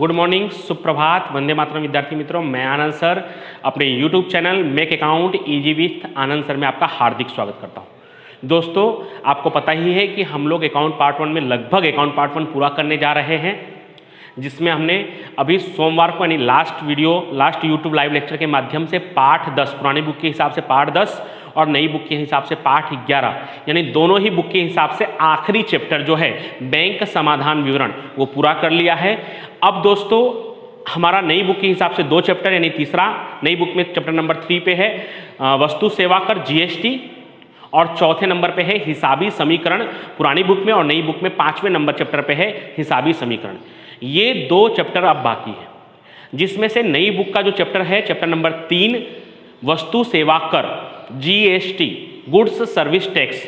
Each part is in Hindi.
गुड मॉर्निंग, सुप्रभात, वंदे मातरम विद्यार्थी मित्रों। मैं आनंद सर अपने YouTube channel make account easy with Anand sir में आपका हार्दिक स्वागत करता हूं। दोस्तों, आपको पता ही है कि हम लोग अकाउंट पार्ट 1 में लगभग अकाउंट पार्ट 1 पूरा करने जा रहे हैं, जिसमें हमने अभी सोमवार को यानी लास्ट यूट्यूब लाइव लेक्चर के माध्यम से पाठ 10 पुरानी बुक के हिसाब से पाठ 10 और नई बुक के हिसाब से पाठ 11 यानी दोनों ही बुक के हिसाब से आखिरी चैप्टर जो है बैंक समाधान विवरण वो पूरा कर लिया है। अब दोस्तों हमारा नई बुक के हिसाब से 2 चैप्टर यानी तीसरा नई बुक में चैप्टर नंबर 3 पे है वस्तु सेवा कर जीएसटी और चौथे नंबर पे है हिसाबी समीकरण पुरानी बुक में, और नई बुक में 5वें नंबर चैप्टर पे है हिसाबी समीकरण। ये 2 चैप्टर अब बाकी है, जिसमें से नई बुक का जो चैप्टर है चैप्टर नंबर 3 वस्तु सेवा कर जीएसटी गुड्स सर्विस टैक्स,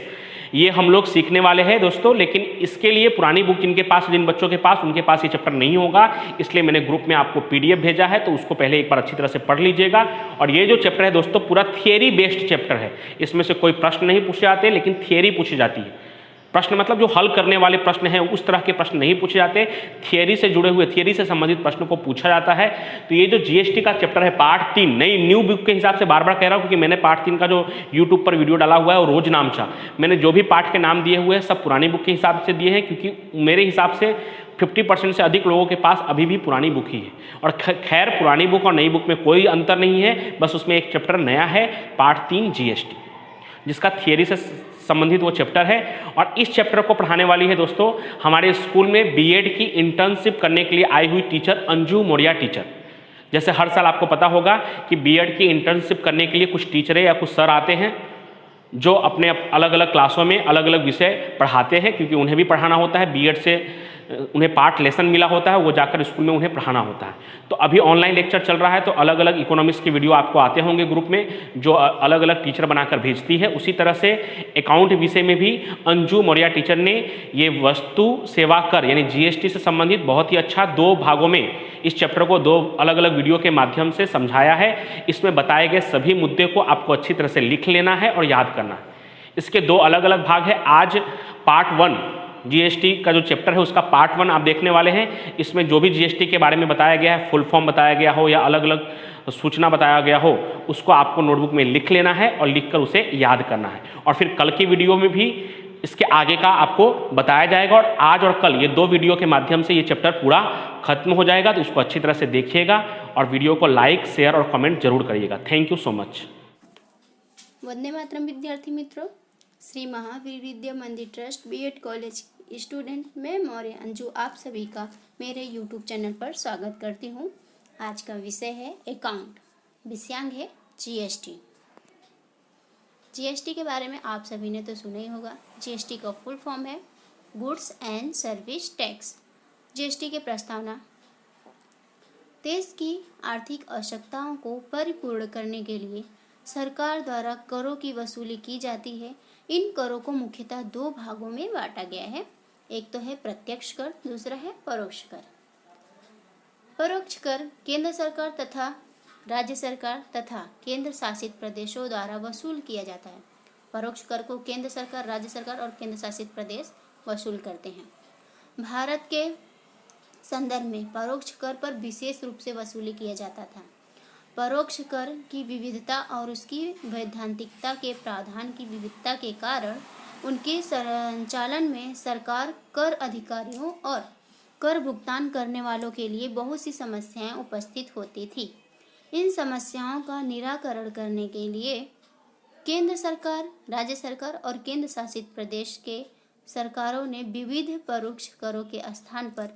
ये हम लोग सीखने वाले हैं दोस्तों। लेकिन इसके लिए पुरानी बुक जिनके पास, जिन बच्चों के पास, उनके पास ये चैप्टर नहीं होगा, इसलिए मैंने ग्रुप में आपको पीडीएफ भेजा है, तो उसको पहले एक बार अच्छी तरह से पढ़ लीजिएगा। और ये जो चैप्टर है दोस्तों पूरा थियरी बेस्ड चैप्टर है, इसमें से कोई प्रश्न नहीं पूछे जाते, लेकिन थियरी पूछी जाती है। प्रश्न मतलब जो हल करने वाले प्रश्न हैं उस तरह के प्रश्न नहीं पूछे जाते, थियरी से जुड़े हुए, थियरी से संबंधित प्रश्नों को पूछा जाता है। तो ये जो जीएसटी का चैप्टर है पार्ट 3 नई न्यू बुक के हिसाब से बार बार कह रहा हूँ, क्योंकि मैंने पार्ट 3 का जो यूट्यूब पर वीडियो डाला हुआ है और रोज नाम चा, मैंने जो भी पार्ट के नाम दिए हुए हैं सब पुरानी बुक के हिसाब से दिए हैं, क्योंकि मेरे हिसाब से 50% से अधिक लोगों के पास अभी भी पुरानी बुक ही है। और खैर पुरानी बुक और नई बुक में कोई अंतर नहीं है, बस उसमें एक चैप्टर नया है पार्ट 3 जीएसटी, जिसका थियरी से संबंधित वो चैप्टर है। और इस चैप्टर को पढ़ाने वाली है दोस्तों हमारे स्कूल में बीएड की इंटर्नशिप करने के लिए आई हुई टीचर अंजू मोरिया टीचर। जैसे हर साल आपको पता होगा कि बीएड की इंटर्नशिप करने के लिए कुछ टीचरें या कुछ सर आते हैं जो अपने अलग अलग क्लासों में अलग अलग विषय पढ़ाते हैं, क्योंकि उन्हें भी पढ़ाना होता है। बीएड से उन्हें पार्ट लेसन मिला होता है, वो जाकर स्कूल में उन्हें पढ़ाना होता है। तो अभी ऑनलाइन लेक्चर चल रहा है, तो अलग अलग इकोनॉमिक्स के वीडियो आपको आते होंगे ग्रुप में, जो अलग अलग टीचर बनाकर भेजती है। उसी तरह से अकाउंट विषय में भी अंजू मौर्या टीचर ने ये वस्तु सेवा कर यानी जीएसटी से संबंधित बहुत ही अच्छा 2 भागों में इस चैप्टर को 2 अलग अलग वीडियो के माध्यम से समझाया है। इसमें बताए गए सभी मुद्दे को आपको अच्छी तरह से लिख लेना है और याद करना है। इसके 2 अलग अलग भाग है। आज पार्ट 1 जीएसटी का जो चैप्टर है उसका पार्ट 1 आप देखने वाले हैं। इसमें जो भी जीएसटी के बारे में बताया गया है, फुल फॉर्म बताया गया हो या अलग अलग सूचना बताया गया हो, उसको आपको नोटबुक में लिख लेना है और लिखकर उसे याद करना है। और फिर कल की वीडियो में भी इसके आगे का आपको बताया जाएगा, और आज और कल ये 2 वीडियो के माध्यम से ये चैप्टर पूरा खत्म हो जाएगा। तो इसको अच्छी तरह से देखिएगा और वीडियो को लाइक, शेयर और कमेंट जरूर करिएगा। Thank you so much. Vande Mataram विद्यार्थी मित्रों, श्री महावीर विद्या मंदिर ट्रस्ट बीएड कॉलेज स्टूडेंट मैं मौर्य अंजू आप सभी का मेरे यूट्यूब चैनल पर स्वागत करती हूँ। आज का विषय है अकाउंट, विषयांग है जीएसटी। जीएसटी के बारे में आप सभी ने तो सुना ही होगा। जीएसटी का फुल फॉर्म है goods and service tax. GST की प्रस्तावना देश की आर्थिक आवश्यकताओं को परिपूर्ण करने के लिए सरकार द्वारा करों की वसूली की जाती है। इन करों को मुख्यतः 2 भागों में बांटा गया है। एक तो है प्रत्यक्ष कर, दूसरा है परोक्ष कर। परोक्ष कर केंद्र सरकार तथा राज्य सरकार तथा केंद्र शासित प्रदेशों द्वारा वसूल किया जाता है। परोक्ष कर को केंद्र सरकार, राज्य सरकार और केंद्र शासित प्रदेश वसूल करते हैं। भारत के संदर्भ में परोक्ष कर पर विशेष रूप से वसूली किया जाता था। परोक्ष कर की विविधता और उसकी वैधानिकता के प्रावधान की विविधता के कारण उनके संचालन में सरकार, कर अधिकारियों और कर भुगतान करने वालों के लिए बहुत सी समस्याएं उपस्थित होती थी। इन समस्याओं का निराकरण करने के लिए केंद्र सरकार, राज्य सरकार और केंद्र शासित प्रदेश के सरकारों ने विविध परोक्ष करों के स्थान पर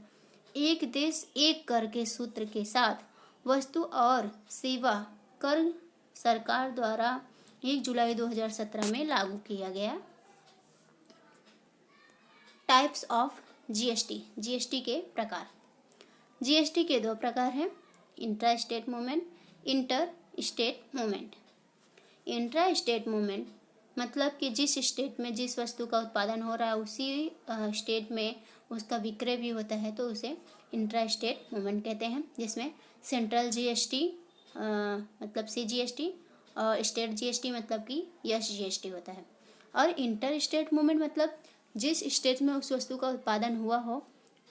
एक देश एक कर के सूत्र के साथ वस्तु और सेवा कर सरकार द्वारा 1 जुलाई 2017 में लागू किया गया। Types of GST. जीएसटी के प्रकार। जीएसटी के 2 प्रकार हैं, intra state movement, inter state movement. Intra state movement मतलब कि जिस स्टेट में जिस वस्तु का उत्पादन हो रहा है उसी स्टेट में उसका विक्रय भी होता है, तो उसे इंट्रा स्टेट मूवमेंट कहते हैं। जिसमें सेंट्रल जीएसटी मतलब सीजीएसटी और स्टेट जीएसटी मतलब कि एसजीएसटी होता है। और इंटर स्टेट मूवमेंट मतलब जिस स्टेट में उस वस्तु का उत्पादन हुआ हो,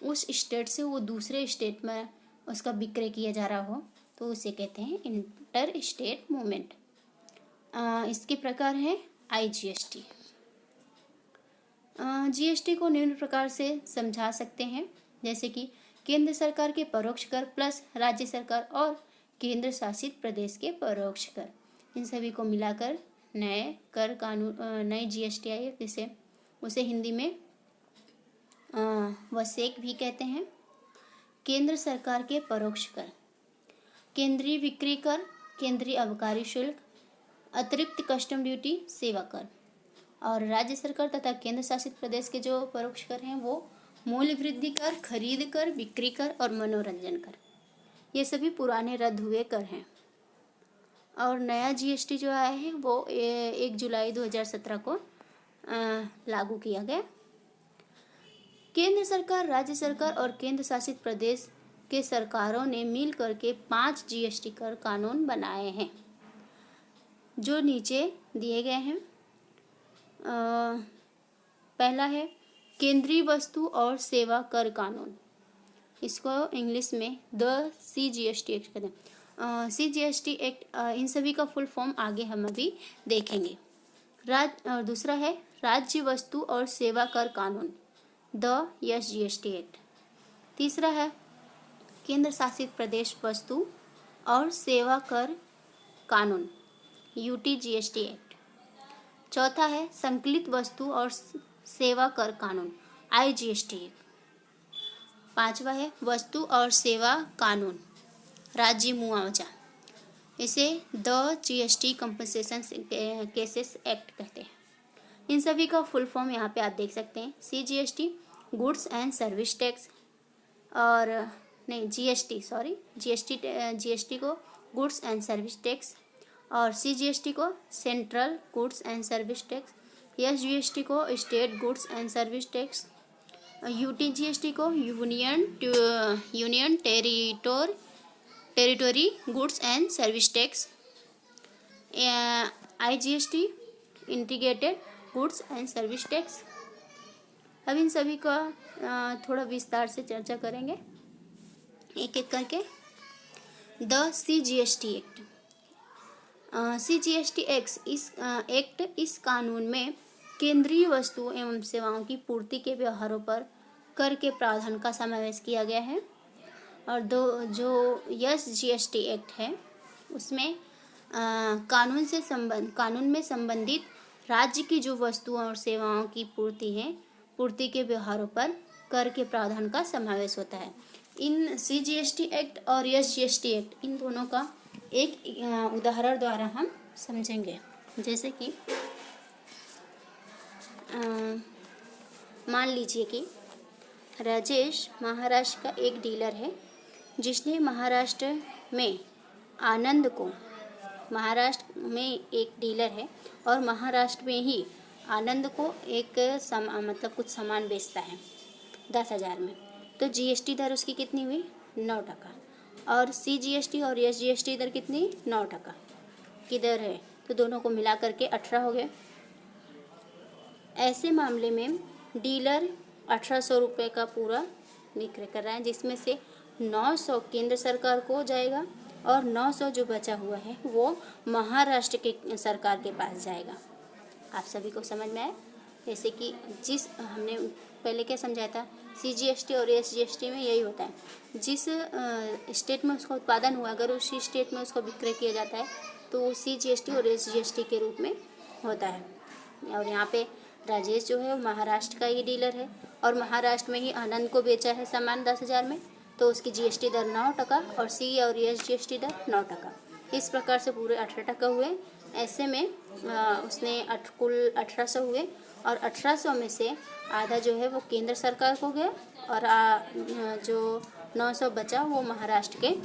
उस स्टेट से वो दूसरे स्टेट में उसका विक्रय किया जा रहा हो तो उसे कहते हैं इंटर स्टेट मूवमेंट। इसके प्रकार है IGST। GST को निम्न प्रकार से समझा सकते हैं, जैसे कि केंद्र सरकार के परोक्ष कर प्लस राज्य सरकार और केंद्र शासित प्रदेश के परोक्ष कर, इन सभी को मिलाकर नए कर कानून, नई GST आई है, जिसे उसे हिंदी में वसेक भी कहते हैं। केंद्र सरकार के परोक्ष कर, केंद्रीय बिक्री कर, केंद्रीय आबकारी शुल्क, अतिरिक्त कस्टम ड्यूटी, सेवा कर। और राज्य सरकार तथा केंद्र शासित प्रदेश के जो परोक्ष कर हैं वो मूल्य वृद्धि कर, खरीद कर, बिक्री कर और मनोरंजन कर, ये सभी पुराने रद्द हुए कर हैं। और नया GST जो आया है वो 1 जुलाई 2017 को लागू किया गया। केंद्र सरकार, राज्य सरकार और केंद्र शासित प्रदेश के सरकारों ने मिल करके 5 GST कर कानून बनाए हैं, जो नीचे दिए गए हैं। पहला है केंद्रीय वस्तु और सेवा कर कानून, इसको इंग्लिश में द CGST एक्ट कहते हैं। CGST एक्ट, इन सभी का फुल फॉर्म आगे हम अभी देखेंगे। दूसरा है राज्य वस्तु और सेवा कर कानून, द SGST एक्ट। तीसरा है केंद्र शासित प्रदेश वस्तु और सेवा कर कानून, UTGST एक्ट। चौथा है संकलित वस्तु और सेवा कर कानून, IGST एक्ट। पांचवा है वस्तु और सेवा कानून, राज्य मुआवजा, इसे the GST compensation cases act कहते हैं। इन सभी का फुल फॉर्म यहाँ पे आप देख सकते हैं। CGST goods and service tax, और नहीं GST को गुड्स एंड सर्विस टैक्स, और CGST को central goods and service tax, SGST को state goods and service tax, UTGST को union territory goods and service tax, IGST integrated goods and service tax. अब इन सभी का थोड़ा विस्तार से चर्चा करेंगे एक एक करके। The CGST act, CGST act इस कानून में केंद्रीय वस्तुओं एवं सेवाओं की पूर्ति के व्यवहारों पर कर के प्रावधान का समावेश किया गया है। और जो SGST एक्ट है उसमें कानून में संबंधित राज्य की जो वस्तुओं और सेवाओं की पूर्ति के व्यवहारों पर कर के प्रावधान का समावेश होता है। इन CGST एक्ट और SGST एक्ट, इन दोनों का एक उदाहरण द्वारा हम समझेंगे। जैसे कि मान लीजिए कि राजेश महाराष्ट्र का एक डीलर है, जिसने महाराष्ट्र में एक डीलर है और महाराष्ट्र में ही आनंद को एक कुछ सामान बेचता है 10,000 में, तो GST दर उसकी कितनी हुई? 9%। और CGST और SGST दर कितनी? 9% की दर है, तो दोनों को मिला करके 18 हो गए। ऐसे मामले में डीलर 1800 रुपये का पूरा विक्रय कर रहा है, जिसमें से 900 केंद्र सरकार को जाएगा और 900 जो बचा हुआ है वो महाराष्ट्र के सरकार के पास जाएगा। आप सभी को समझ में आया? जैसे कि जिस हमने पहले क्या समझाया था, CGST और SGST में यही होता है, जिस स्टेट में उसका उत्पादन हुआ अगर उसी स्टेट में उसका विक्रय किया जाता है तो वो CGST और SGST के रूप में होता है। और यहाँ पे राजेश जो है वो महाराष्ट्र का ही डीलर है और महाराष्ट्र में ही आनंद को बेचा है सामान 10,000 में, तो उसकी GST दर 9% और C और SGST दर 9%। इस प्रकार से पूरे 18% हुए। ऐसे में उसने कुल 1800 हुए और 1800 में से आधा जो है वो केंद्र सरकार को गया और जो 900 बचा वो महाराष्ट्र के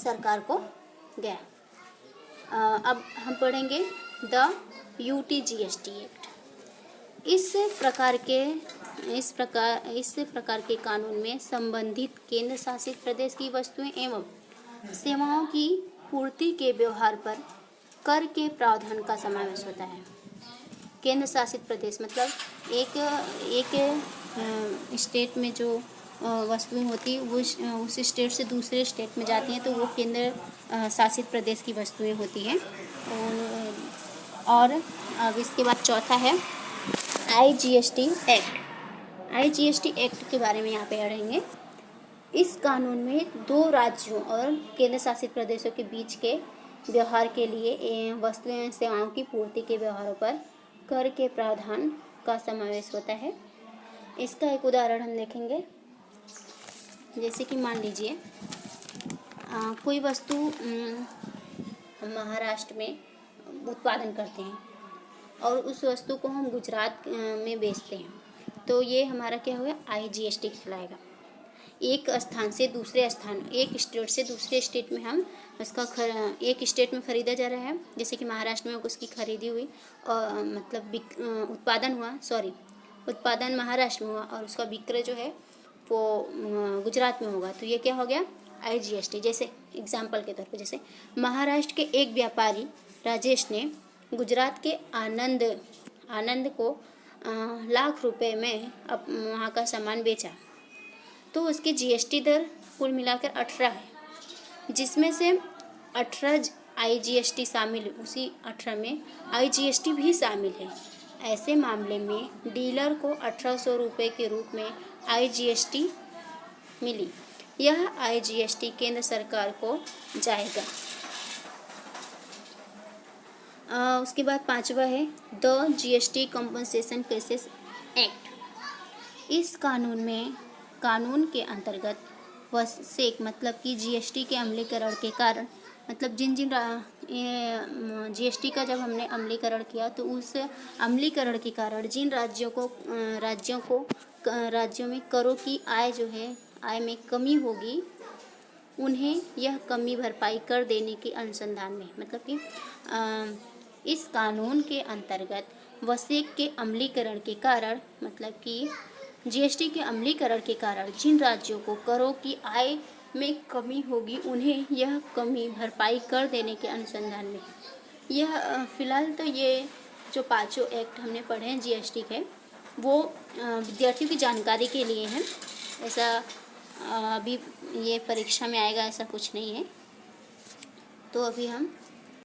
सरकार को गया। अब हम पढ़ेंगे द UTGST एक्ट। इस प्रकार के कानून में संबंधित केंद्र शासित प्रदेश की वस्तुएं एवं सेवाओं की पूर्ति के व्यवहार पर कर के प्रावधान का समावेश होता है। केंद्र शासित प्रदेश मतलब एक स्टेट में जो वस्तुएं होती वो उस स्टेट से दूसरे स्टेट में जाती हैं तो वो केंद्र शासित प्रदेश की वस्तुएं होती हैं। और अब इसके बाद चौथा है IGST एक्ट। IGST एक्ट के बारे में यहाँ पे पढ़ेंगे। इस कानून में 2 राज्यों और केंद्र शासित प्रदेशों के बीच के व्यवहार के लिए वस्तुएं एवं सेवाओं की पूर्ति के व्यवहारों पर कर के प्रावधान का समावेश होता है। इसका एक उदाहरण हम देखेंगे। जैसे कि मान लीजिए कोई वस्तु हम महाराष्ट्र में उत्पादन करते हैं और उस वस्तु को हम गुजरात में बेचते हैं, तो ये हमारा क्या होगा, IGST कहलाएगा। एक स्थान से दूसरे स्थान, एक स्टेट से दूसरे स्टेट में हम उसका एक स्टेट में ख़रीदा जा रहा है, जैसे कि महाराष्ट्र में उसकी खरीदी हुई और मतलब उत्पादन महाराष्ट्र में हुआ और उसका विक्रय जो है वो गुजरात में होगा, तो ये क्या हो गया, IGST। जैसे एग्जाम्पल के तौर पे, जैसे महाराष्ट्र के एक व्यापारी राजेश ने गुजरात के आनंद को लाख रुपए में वहाँ का सामान बेचा, तो उसकी GST दर कुल मिलाकर 18 है, जिसमें से 18 IGST शामिल, उसी 18 में IGST भी शामिल है। ऐसे मामले में डीलर को 1800 रुपये के रूप में IGST मिली। यह IGST केंद्र सरकार को जाएगा। उसके बाद 5वां है the GST compensation cases act. इस कानून के अंतर्गत वसेक मतलब कि GST के अमलीकरण के कारण, मतलब जिन GST का जब हमने अमलीकरण किया तो उस अमलीकरण के कारण जिन राज्यों में करों की आय में कमी होगी, उन्हें यह कमी भरपाई कर देने के अनुसंधान में, मतलब कि इस कानून के अंतर्गत वसेक के अमलीकरण के कारण, मतलब कि GST के अमलीकरण के कारण जिन राज्यों को करों की आय में कमी होगी, उन्हें यह कमी भरपाई कर देने के अनुसंधान में। यह फिलहाल तो ये जो 5 एक्ट हमने पढ़े हैं GST के, वो विद्यार्थियों की जानकारी के लिए हैं। ऐसा अभी ये परीक्षा में आएगा ऐसा कुछ नहीं है। तो अभी हम